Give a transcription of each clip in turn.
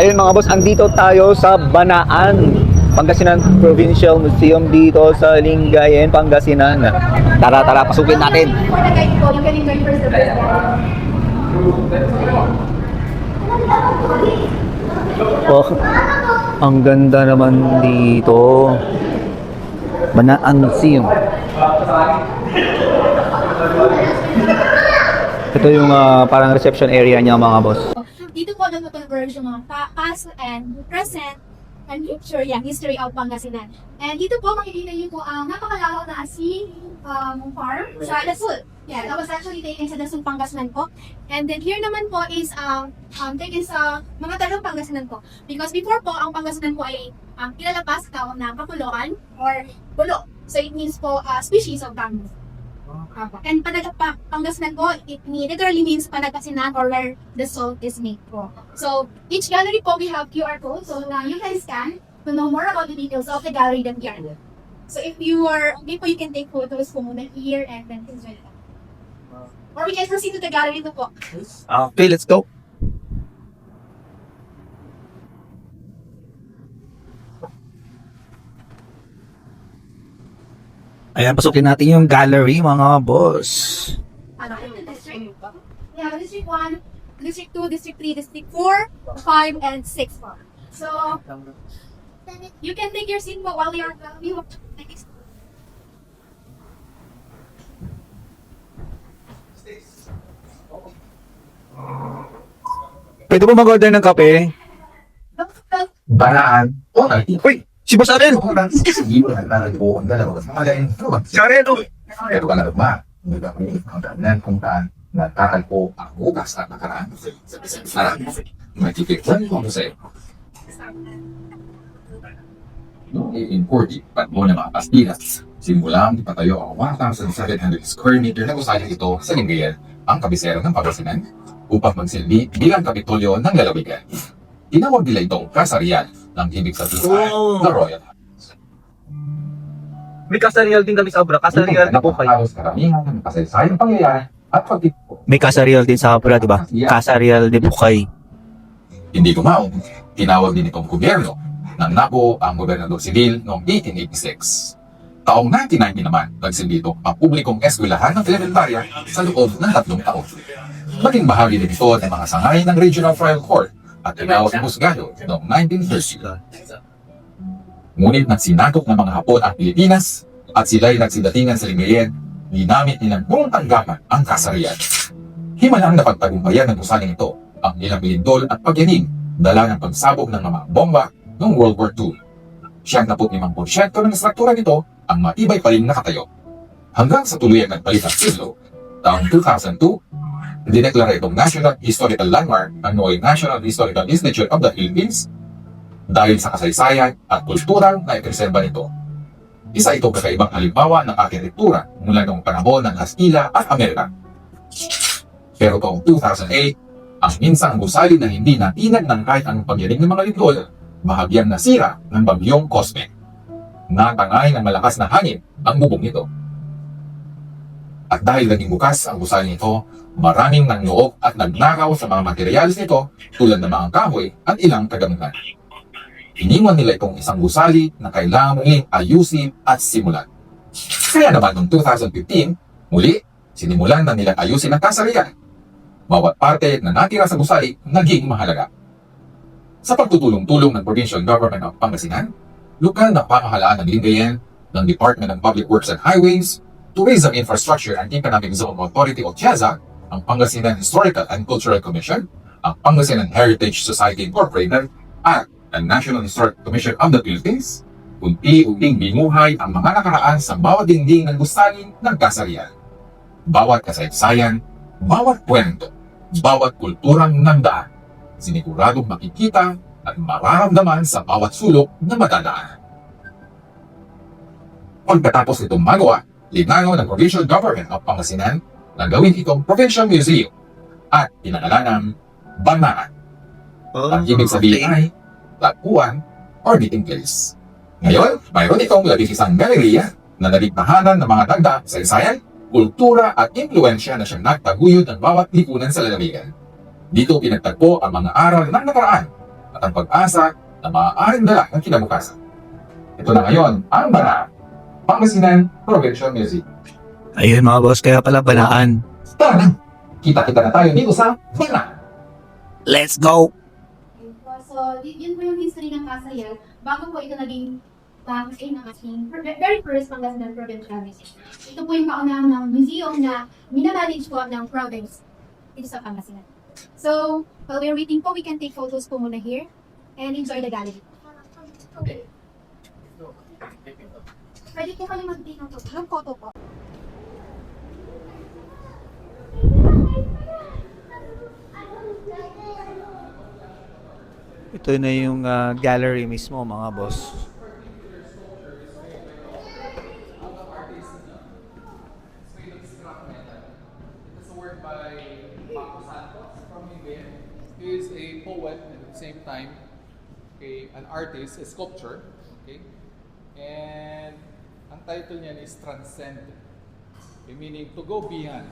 Ayun mga boss, andito tayo sa Banaan Pangasinan Provincial Museum dito sa Lingayen, Pangasinan. Tara, pasukin natin. Oh, ang ganda naman dito. Banaan Museum. Ito yung parang reception area niya mga boss. Dito po nag-converge yung mga past and present and future history of Pangasinan. And dito po makikita niyo po ang napakalawak na asin farm sa Dasul. Yeah, that was actually taken sa Dasul, Pangasinan po. And then here naman po is taken sa mga talong Pangasinan po. Because before po, ang Pangasinan po ay kinalapas tawag na kapuluan or bulo. So it means po species of bamboo. And Pangasinan po, it literally means Pangasinan or where the salt is made po. So each gallery po we have QR code, so you can scan to know more about the details of the gallery than here. So if you are okay po, you can take photos po muna here and then enjoy that. Or we can proceed to the gallery na po. Okay, let's go. Ayan, pasukin natin yung gallery mga boss. District? We have District 1, District 2, District 3, District 4, 5, and 6 po. So, you can take your seat po while you're Pwede mo mag-order ng kape? Banaan. Uy! Si Boss Abel! Sige mo na po ang dalawa. Magaling. Sareno! Pero ka na ba? Nagkakaroon kung saan nagkakalpo ang bukas at nakaraan. Makikita ko sa'yo. Noong 1840, patmo ng mga Pastilas, simulang ipatayo ang 1,700 square meter na gusali ito sa Lingayen, ang kabisera ng Pangasinan, upang magsilbi bilang kapitulyo ng lalawigan. Tinawag nila itong kasarian ng ibig sabihin na Royal House. May kasarial din kami sa Abra. Kasarial din po kayo. Halos karamihan ng kasaysayang pangyayari at pagtipko. May kasarial din sa Abra, di ba? Kasarial din po kayo. Hindi gumaon, tinawag din itong gobyerno nang nabuo ang gobernador sibil noong 1886. Taong 1990 naman, nagsilbi ito ang publikong eskwelahan ng elementarya sa loob ng 3 taon. Maging bahagi din ito ng mga sangay ng Regional Trial Court at tinawag ng husgado noong 1930. Ngunit nagsinakop ng mga Hapon ang Pilipinas at sila'y nagsidatingan sa Lingayen, ginamit nilang buong tanggapan ang kasarian. Himalang napagtagumpayan ng gusaling ito ang ilang lindol at pagyanig dala ng pagsabog ng mga bomba noong World War II. 75% ng struktura nito ang matibay pa rin nakatayo. Hanggang sa tuluyang nagpalit ang siglo, taong 2002, dineklara itong National Historical Landmark ng Noy National Historical Institute of the Philippines dahil sa kasaysayan at kulturang na ipreserba nito. Isa itong kakaibang halimbawa ng arkitektura mula noong panahon ng Kastila at Amerika. Pero taong 2008, ang minsang gusali na hindi natinag ng kahit anong pagyanig ng mga lindol, bahagyang nasira ng bagyong Cosme. Natangay ng malakas na hangin ang bubong nito. At dahil naging bukas ang gusali nito, maraming nangloob at nagnakaw sa mga materialis nito tulad ng mga kahoy at ilang kagamitan. Iniwan nila itong isang gusali na kailangan muling ayusin at simulan. Kaya naman noong 2015, muli, sinimulan na nilang ayusin ang kasarian. Bawat parte na natira sa gusali naging mahalaga. Sa pagtutulong-tulong ng Provincial Government of Pangasinan, lokal na pamahalaan ng Lingayen, ng Department of Public Works and Highways, Tourism Infrastructure and Economic Zone Authority o TIAZA, ang Pangasinan Historical and Cultural Commission, ang Pangasinan Heritage Society Incorporated, at ang National Historic Commission of the Philippines, unti-unting binuhay ang mga nakaraan sa bawat dingding ng gusaling ng kasarian. Bawat kasaysayan, bawat kwento, bawat kulturang nandaan, siniguradong makikita at mararamdaman sa bawat sulok na madadaan. Pagkatapos itong magawa, linano ng Provincial Government of Pangasinan na gawin itong Provincial Museum at pinangalan ng Banaan. Ang ibig sabihin ay tagpuan or meeting place. Ngayon, mayroon itong 11 galeriya na naligtahanan ng mga dagda sa saysayan, kultura at impluensya na siyang nagtaguyod ng bawat lipunan sa lalawigan. Dito pinagtagpo ang mga aral ng nakaraan at ang pag-asa na maaaring dala ng kinabukasan. Ito na ngayon ang Banaan Pangasinan Provincial Museum. Ayun mga boss, kaya pala Banaan. Tara na! Kita-kita na tayo dito sa Banaan! Let's go! So, yun po yung history ng Kasayan bago po ito naging ng ating very first Pangasinan Provincial Museum. Ito po yung kaunahang ng museum na minamanage po ng province dito sa Pangasinan. So, while we're waiting po, we can take photos po muna here and enjoy the gallery. Okay. Pwede po kayo mag-take ng photo po. Ito na yung gallery mismo mga boss. He is a poet and at the same time, okay, an artist, a sculptor, okay, and ang title niyan is Transcend, okay, meaning to go beyond.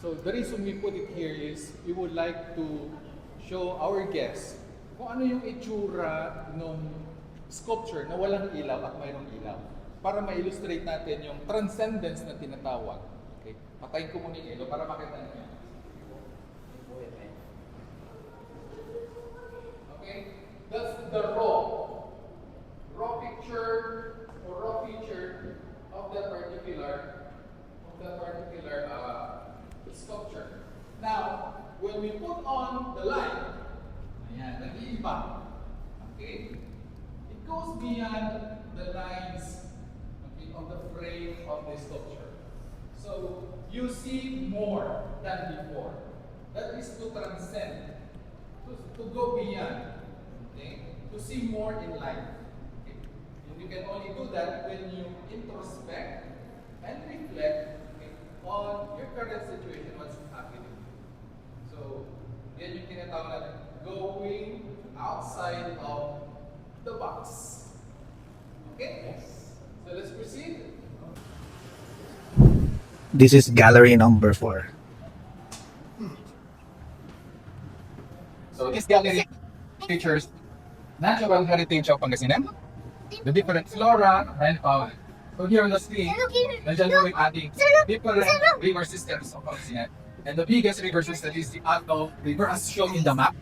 So the reason we put it here is we would like to show our guests kung ano yung itsura ng sculpture na walang ilaw at mayroong ilaw para ma-illustrate natin yung transcendence na tinatawag. Okay, patayin ko muna yung ilaw para makita niyo. That's the raw picture or raw feature of that particular sculpture. Now, when we put on the light, ayan, nag-iiba. Okay? It goes beyond the lines, okay, of the frame of the sculpture. So, you see more than before. That is to transcend, to go beyond. Okay? To see more in life. Okay? And you can only do that when you introspect and reflect, okay, on your current situation, what's happening. So, yan yung tinatawag natin, going outside of the box. Okay? So let's proceed. This is gallery number 4. So this gallery features natural heritage of Pangasinan, the different flora and fauna. So here on the screen, nandiyan po yung ating different river systems of Pangasinan. And the biggest river system is the Agno River as shown in the map.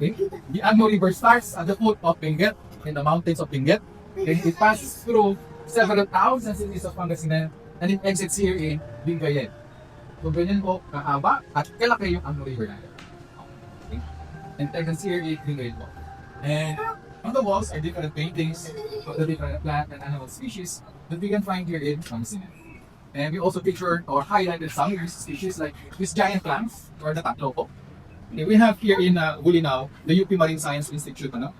Okay? The Agno River starts at the foot of Benguet, in the mountains of Benguet. Then it passes through several thousand cities of Pangasinan and it exits here in Lingayen. So ganyan po kahaba at kalaki yung Agno River natin. Okay? And you can see here in Lingayen po. And on the walls are different paintings of the different plant and animal species that we can find here in Pangasinan. And we also pictured or highlighted some of these species like these giant clams or the tatlo po. Okay, we have here in Bulinaw, the UP Marine Science Institute. Ano?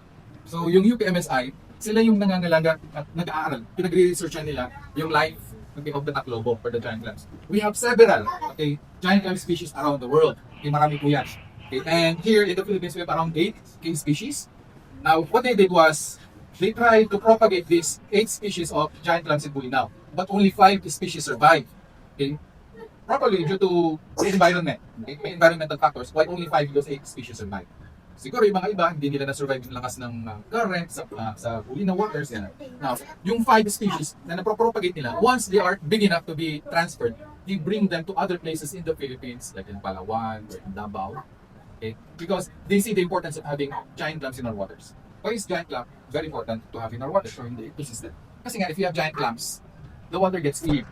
So yung UPMSI, sila yung nangangalaga at nag-aaral. Pinagre-researchan nila yung life, okay, of the taklobo or the giant clams. We have several, okay, giant clam species around the world. Okay, marami po yan. Okay, and here in the Philippines, we have around 8 king species. Now, what they did was, they tried to propagate these 8 species of giant clams in Bulinaw, but only 5 species survived. Okay? Probably due to the environment. Okay? May environmental factors, why only 5 of those 8 species survived. Siguro yung mga iba, hindi nila na-survive yung lakas ng current sa Bulinaw waters. Yan. Now, yung 5 species na napropagate nila, once they are big enough to be transferred, they bring them to other places in the Philippines, like in Palawan or in Davao. Okay? Because they see the importance of having giant clams in our waters. Why is giant clam very important to have in our waters or in the ecosystem? Kasi nga, if you have giant clams, the water gets clean.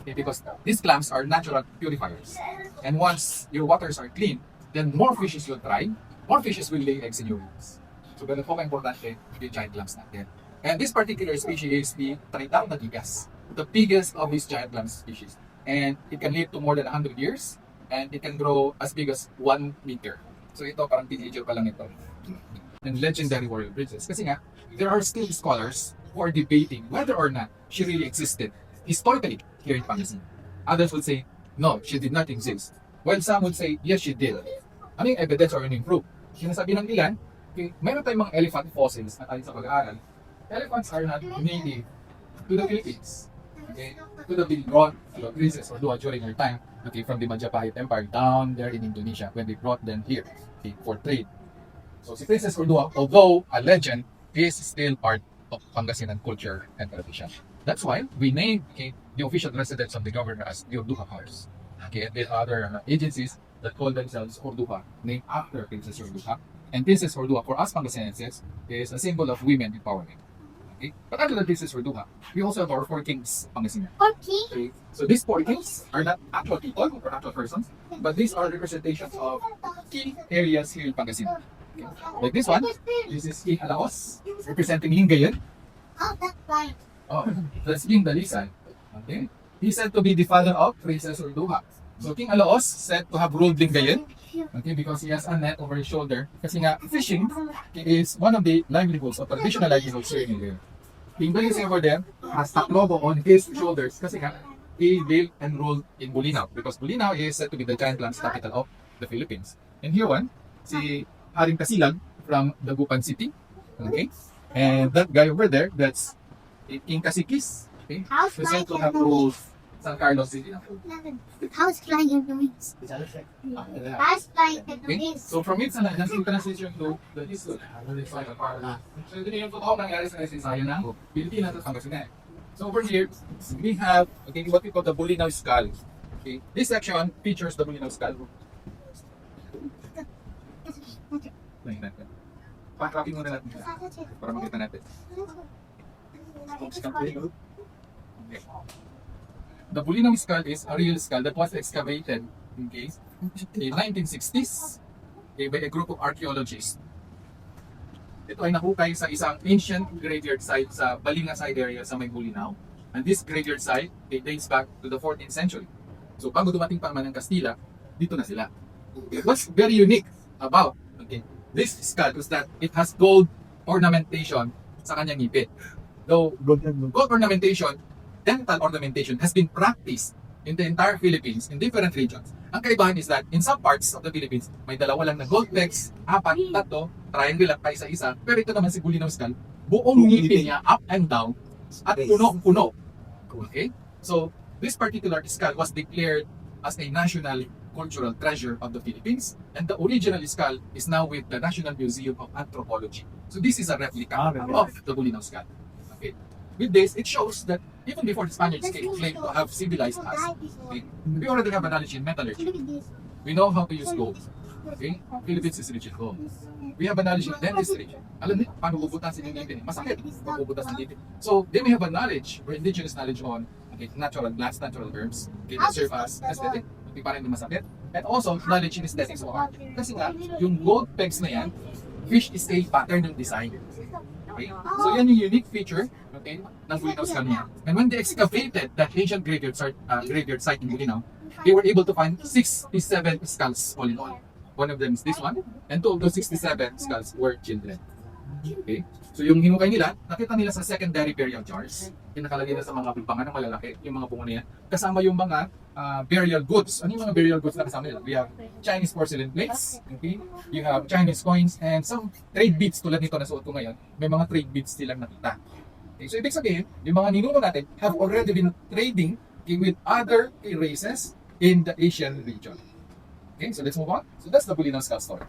Okay? Because these clams are natural purifiers. And once your waters are clean, then more fishes will thrive, more fishes will lay eggs in your rivers. So, ganun po ka-importante yung giant clams natin. And this particular species is the Tritang na Gigas, the biggest of these giant clam species. And it can live to more than 100 years. And it can grow as big as 1 meter. So ito, parang teenager pa lang ito. And legendary warrior princess. Kasi nga, there are still scholars who are debating whether or not she really existed historically here in Pangasinan. Others would say, no, she did not exist. While some would say, yes, she did. Ano yung evidence or yung proof? Sinasabi ng ilan, okay, mayroon tayong mga elephant fossils na ayon sa pag-aaral. Elephants are not native to the Philippines. Okay? Could have been brought to the princess or Dua during her time, okay, from the Majapahit Empire down there in Indonesia when they brought them here, okay, for trade. So si Princess Ordua, although a legend, is still part of Pangasinan culture and tradition. That's why we named the official residence of the governor as the Orduha House. Okay, and there are other agencies that call themselves Orduha, named after Princess Ordua. And Princess Ordua, for us Pangasinenses, is a symbol of women empowerment. Okay? But other than Princess Ordua, we also have our 4 kings Pangasinan. Okay. Okay? So these 4 kings are not actual people or actual persons, but these are representations of key areas here in Pangasinan. Okay? Like this one, this is King Alaos, representing Lingayen. Oh, that's right. Oh, that's King Dalisay. Okay? He's said to be the father of Princess Ordua. So King Alaos said to have ruled Lingayen, okay, because he has a net over his shoulder. Kasi nga, fishing is one of the livelihoods or traditional livelihoods here in Lingayen. King Dalisay over there has Tacloban on his shoulders kasi nga, he lived and ruled in Bolinao because Bolinao is said to be the giant land's capital of the Philippines. And here one, si Haring Kasilag from Dagupan City. Okay? And that guy over there, that's King Caciquis. Okay? How's Who's said to flying have in the ruled wings? San Carlos City. How's flying in the wings? How's flying in the Okay? wings? So from it, sana, just yung transition to the history. So ito yung totoo nangyari sa kasaysayan ng Pilipinas at Pangasinan. So over here, we have what we call the Bolinao skull. Okay? This section features the Bolinao skull. Pakrapin muna natin para makita natin. Okay. The Bolinao skull is a real skull that was excavated in 1960s by a group of archaeologists. Ito ay nahukay sa isang ancient graveyard site sa Balinga side area sa may Bolinao. And this graveyard site dates back to the 14th century. So bago dumating pa man ng Kastila, dito na sila. What's very unique about this skull is that it has gold ornamentation sa kanyang ngipin. Though gold ornamentation, dental ornamentation has been practiced in the entire Philippines in different regions. Ang kaibahan is that in some parts of the Philippines, may dalawa lang na gold pegs, 4, 3, triangle lang kaisa-isa. Pero ito naman si Bolinao skull, buong ngipin niya up and down at puno-puno. Okay? So, this particular skull was declared as a national cultural treasure of the Philippines, and the original skull is now with the National Museum of Anthropology. So this is a replica of the Bolinao skull. Okay. With this, it shows that even before the Spaniards claimed to have civilized us, okay, we already have a knowledge in metallurgy. Look at this. We know how to use gold. Okay? Philippines is rich in gold. We have a knowledge in dentistry. Alam niyo, paano bubutasin yung ngipin? Masakit pag bubutas ng ngipin. So, then we have a knowledge or indigenous knowledge on natural plants, natural herbs, that serve as aesthetic. Hindi pa rin masakit. And also, knowledge in aesthetics of art. Kasi nga, yung gold pegs na yan, fish scale pattern ng design. Okay? So, yan yung unique feature, okay, ng Bolinao skull niya. And when they excavated that ancient graveyard site in Bolinao, they were able to find 67 skulls all in all. One of them is this one, and 2 of those 67 skulls were children. Okay? So yung hinukay nila, nakita nila sa secondary burial jars. Yung nakalagay na sa mga pulpangan ng malalaki, yung mga bunga na yan. Kasama yung mga burial goods. Ano yung mga burial goods na kasama nila? We have Chinese porcelain plates, okay? You have Chinese coins, and some trade beads tulad nito na suot ko ngayon. May mga trade beads silang nakita. Okay? So ibig sabihin, yung mga ninuno natin have already been trading with other races in the Asian region. Okay, so let's move on. So that's the Bolinao skull story.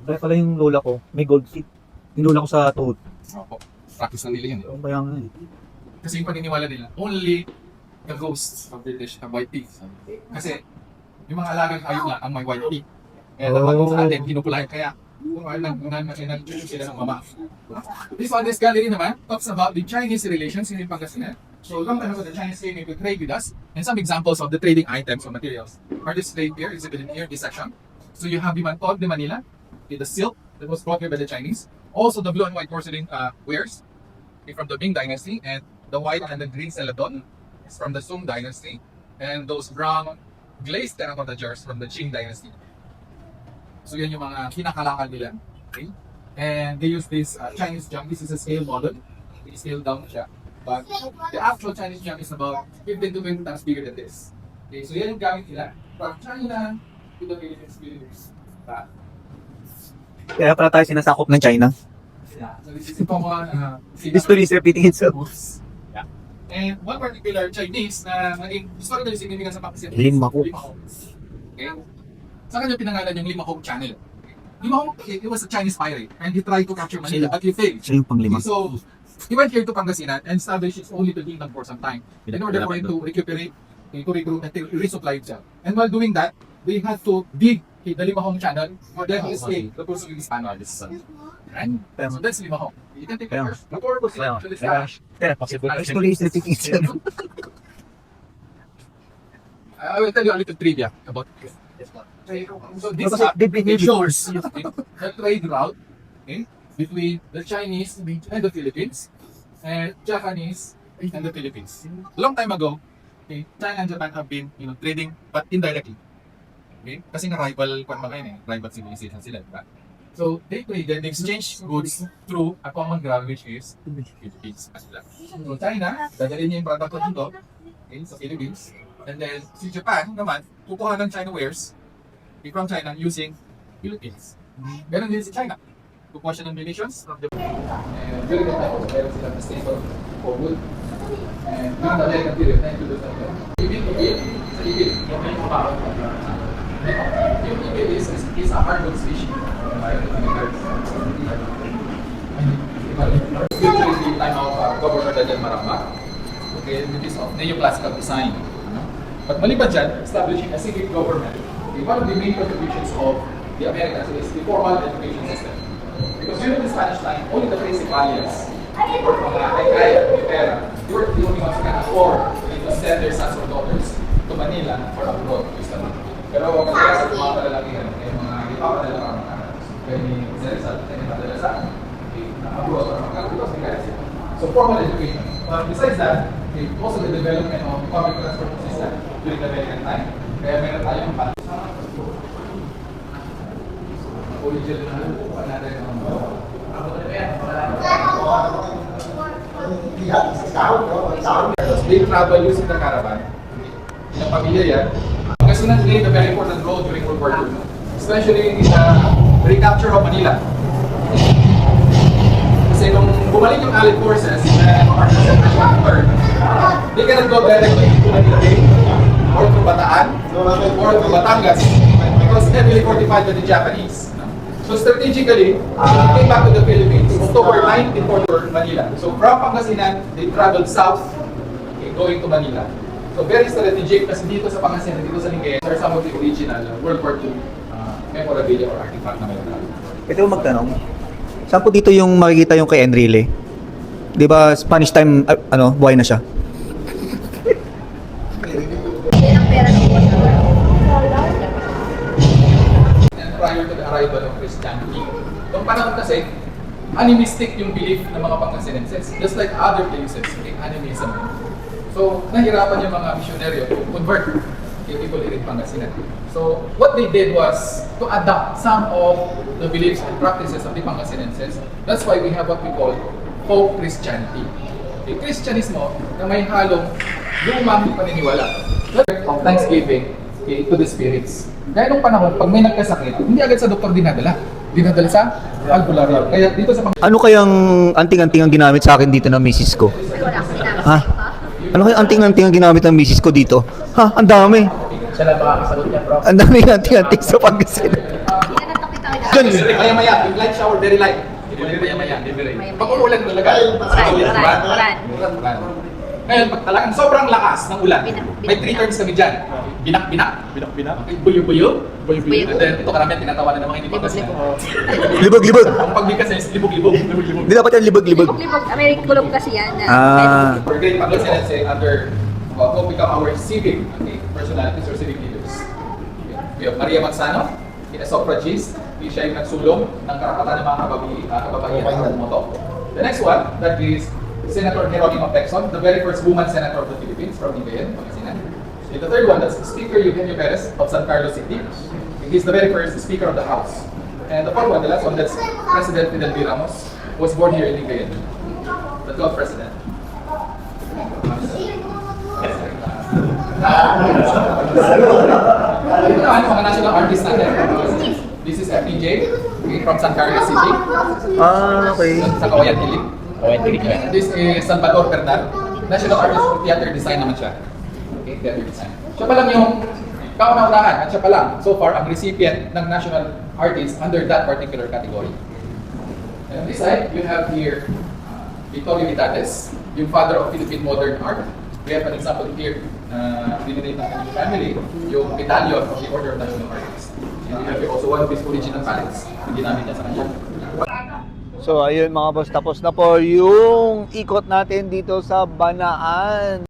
Kaya pala yung lola ko, may gold feet. Yung lola ko sa tuhod. Opo. Practice na nila yun. Yung bayang Kasi yung paniniwala nila, only the ghosts of the British have white teeth. Kasi yung mga alagang hayop na ang may white teeth. Kaya dapat sa atin, pinupulayan. Kaya kung nag sila ng mama. This gallery naman talks about the Chinese relations in Pangasinan. So long time ago, the Chinese came in to trade with us, and some examples of the trading items or materials are displayed here, exhibited here in this section. So you have the mantog de Manila, the silk that was brought here by the Chinese, also the blue and white porcelain wares from the Ming Dynasty, and the white and the green celadon is from the Sung Dynasty, and those brown glazed terracotta jars from the Qing Dynasty. So yan yung mga kinakalakal nila. Okay? And they use this Chinese junk. This is a scale model. It's scaled down siya. But the actual Chinese junk is about 15 to 20 times bigger than this. Okay, so yan yung gamit nila. From China to the Philippines. Kaya pala tayo sinasakop ng China. So this is common History is repeating itself. Yeah. And one particular Chinese na naging historically significant sa Pakistan. Limahok. Okay? Sa kanya pinangalan yung Limahok Channel. Limahong, it was a Chinese pirate and he tried to capture Manila but he failed. Siya yung panglima. So, he went here to Pangasinan and established his own little kingdom for some time in order for him to recuperate, to regroup, and to resupply himself. And while doing that, they had to dig the Limahong channel for them to escape the pursuing Spaniards. Right? So that's Limahong. You can take Kaya- pictures. The purpose is to establish. I will tell you a little trivia about this. So this map, it shows the trade route, okay, between the Chinese and the Philippines and Japanese and the Philippines. A long time ago, okay, China and Japan have been, trading but indirectly. Okay? Kasi nga rival rival civilization sila, diba? So they traded, they exchanged goods through a common ground which is Philippines. So China, dadalhin niya yung product ko dito, okay, sa Philippines. And then si Japan naman, kukuha ng China wares from China using Philippines. Ganon din si China. Kukuha siya ng munitions from the and during that time also meron silang na staple for wood. And during the American period, 1920, ibil, sa ibil, yung may kumakaw. Yung ibil is a hardwood species. During the time of Governor Daniel Maramba, okay, it is of neoclassical design. But maliban dyan, establishing a civic government, okay, one of the main contributions of the Americans is the formal education system. Because during the Spanish time, only the principalias, or mga kaya, pera, they were the only ones who can afford to send their sons or daughters to Manila or abroad to study. Pero kadalasan mga kalalakihan, mga ipapadala ka mga pwede sa Rizal, pwede padala sa abroad or mga because they kaya sila. So formal education. Besides that, also the development of public transport system during the American time. Kaya meron tayong original na natin they travel using the caravan. Yung pamilya yan. Pangasinan played a very important role during World War II. Especially in the recapture of Manila. Kasi nung bumalik yung Allied forces na they cannot go directly to Manila Bay or to Bataan or to Batangas because heavily fortified by the Japanese. So strategically, they came back to the Philippines October 1944 Manila. So from Pangasinan, they traveled south, okay, going to Manila. So very strategic kasi dito sa Pangasinan, dito sa Lingayen, are some of the original World War II memorabilia or artifact na mayroon. Ito magtanong, saan po dito yung makikita yung kay Enrile? Di ba Spanish time, buhay na siya? And prior to the arrival of Christianity, noong panahon kasi, animistic yung belief ng mga Pangasinenses, just like other places, okay, animism. So, nahirapan yung mga misyonaryo to convert yung people in Pangasinan. So, what they did was to adapt some of the beliefs and practices of the Pangasinenses. That's why we have what we call folk Christianity. Yung Christianismo na may halong lumang paniniwala of thanksgiving, okay, to the spirits. Kaya nung panahon, pag may nagkasakit, hindi agad sa doktor dinadala. Dinadala sa albularyo. Kaya dito sa Ano kayang anting-anting ang ginamit sa akin dito ng misis ko? Ha? Ano kayang anting-anting ang ginamit ng misis ko dito? Ha? Ang dami. Siya lang makakasagot niya, bro. Ang dami anting-anting sa Pangasinan. maya-maya, yung light shower, very light. Maya-maya. Pag umulan talaga. Ulan. Ngayon, pag talagang sobrang lakas ng ulan, may 3 terms kami dyan. Binak-binak. Buyo-buyo. And then, ito karamihan tinatawanan ng mga hindi Pangasinan. Libog-libog. Ang pagbigkas is libog-libog. Hindi dapat yan libog-libog. Libog-libog. American kulog kasi yan. We're great Pangasinan under what become our civic personalities or civic leaders. We have Maria Magsano, a suffragist. Siya yung nagsulong ng karapatan ng mga kababaihan sa bumoto. The next one, that is Senator Geronimo Pecson, the very first woman senator of the Philippines from Lingayen, Pangasinan. And the third one, that's Speaker Eugenio Perez of San Carlos City. He's the very first Speaker of the House. And the fourth one, the last one, that's President Fidel V. Ramos, was born here in Lingayen, the 12th president. Ano mga national artists natin? This is FPJ from San Carlos City. Okay. Sa Kawayan Hilig. This is Salvador Bernal. National artist for theater design naman siya. Theater design. Siya pa lang yung kauna-unahan at siya pa lang so far ang recipient ng National artists under that particular category. And on this side, you have here Vittorio Vitates, yung father of Philippine modern art. We have an example here na dinonate ng kanyang family, yung medallion of the Order of National Artists. And we have here also one of his original palettes na ginamit niya sa kanya. So ayun mga boss, tapos na po yung ikot natin dito sa Banaan.